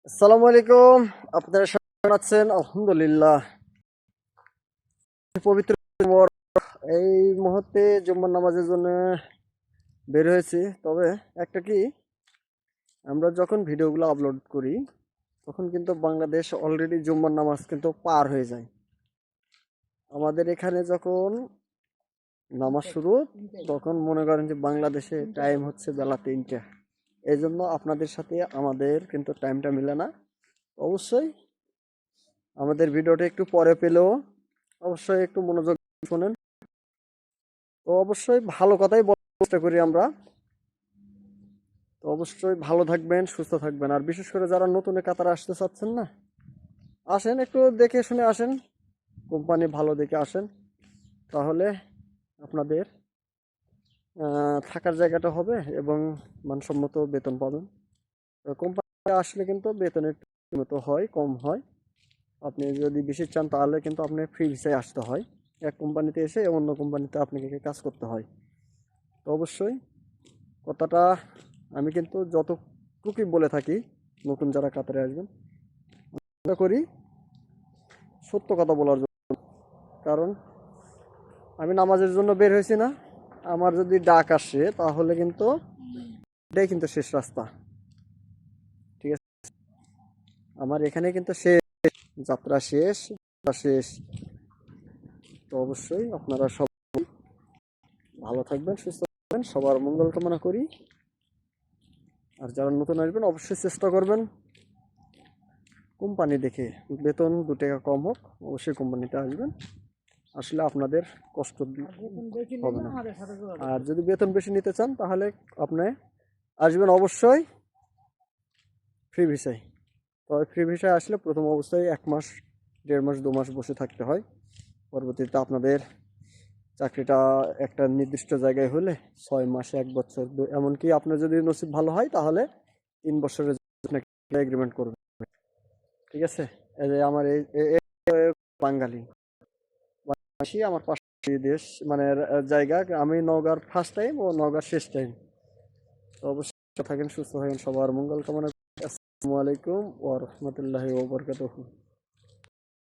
আসসালামু আলাইকুম। আপনারা কেমন আছেন? আলহামদুলিল্লাহ। পবিত্র জুমার এই মুহূর্তে জুম্মার নামাজের জন্য বের হয়েছি। তবে একটা কি, আমরা যখন ভিডিওগুলো আপলোড করি তখন কিন্তু বাংলাদেশ অলরেডি জুম্মার নামাজ কিন্তু পার হয়ে যায়। আমাদের এখানে যখন নামাজ শুরু তখন মনে করেন যে বাংলাদেশে টাইম হচ্ছে বেলা 3টা। এই জন্য আপনাদের সাথে আমাদের কিন্তু টাইমটা মিলে না। অবশ্যই আমাদের ভিডিওটা একটু পরে পেলেও অবশ্যই একটু মনোযোগ শোনেন। তো অবশ্যই ভালো কথাই বলার চেষ্টা করি আমরা। তো অবশ্যই ভালো থাকবেন, সুস্থ থাকবেন। আর বিশেষ করে যারা নতুন কাতারে আসতে চাচ্ছেন না, আসেন, একটু দেখে শুনে আসেন, কোম্পানি ভালো দেখে আসেন, তাহলে আপনাদের থাকার জায়গাটা হবে এবং মানসম্মত বেতন পাবেন। কোম্পানি আসলে কিন্তু বেতনের মতো হয়, কম হয়। আপনি যদি বেশি চান তাহলে কিন্তু আপনি ফ্রি ভিসায় আসতে হয়। এক কোম্পানিতে এসে অন্য কোম্পানিতে আপনাকে কাজ করতে হয়। তো অবশ্যই কথাটা আমি কিন্তু যতটুকুই বলে থাকি নতুন যারা কাতারে আসবেন, চেষ্টা করি সত্য কথা বলার জন্য। কারণ আমি নামাজের জন্য বের হয়েছি না, আমার যদি ডাক আসে তাহলে কিন্তু এটাই কিন্তু শেষ রাস্তা। ঠিক আছে, আমার এখানে কিন্তু শেষ, যাত্রা শেষ, শেষ। তো অবশ্যই আপনারা সব ভালো থাকবেন, সুস্থ থাকবেন, সবার মঙ্গল কামনা করি। আর যারা নতুন আসবেন অবশ্যই চেষ্টা করবেন কোম্পানি দেখে, বেতন 2 টাকা কম হোক, অবশ্যই কোম্পানিতে আসবেন। আসলে আপনাদের কষ্ট হবে না। আর যদি বেতন বেশি নিতে চান তাহলে আপনি আসবেন অবশ্যই ফ্রি ভিসায়। তবে ফ্রি ভিসায় আসলে প্রথম অবস্থায় 1 মাস, 1.5 মাস, 2 মাস বসে থাকতে হয়। পরবর্তীতে আপনাদের চাকরিটা একটা নির্দিষ্ট জায়গায় হলে 6 মাস, 1 বছর, এমনকি আপনার যদি নসিব ভালো হয় তাহলে 3 বছরের এগ্রিমেন্ট করবে। ঠিক আছে, এই যে আমার বাঙালি আসি, আমার পাশে দেশ মানে জায়গা, আমি নওগাঁর ফার্স্ট টাইম ও নওগাঁর শেষ টাইম। তো অবশ্যই থাকেন, সুস্থ থাকেন, সবার মঙ্গল কামনা করি। আসসালামু আলাইকুম ওয়া রাহমাতুল্লাহি ওয়া বারাকাতুহু।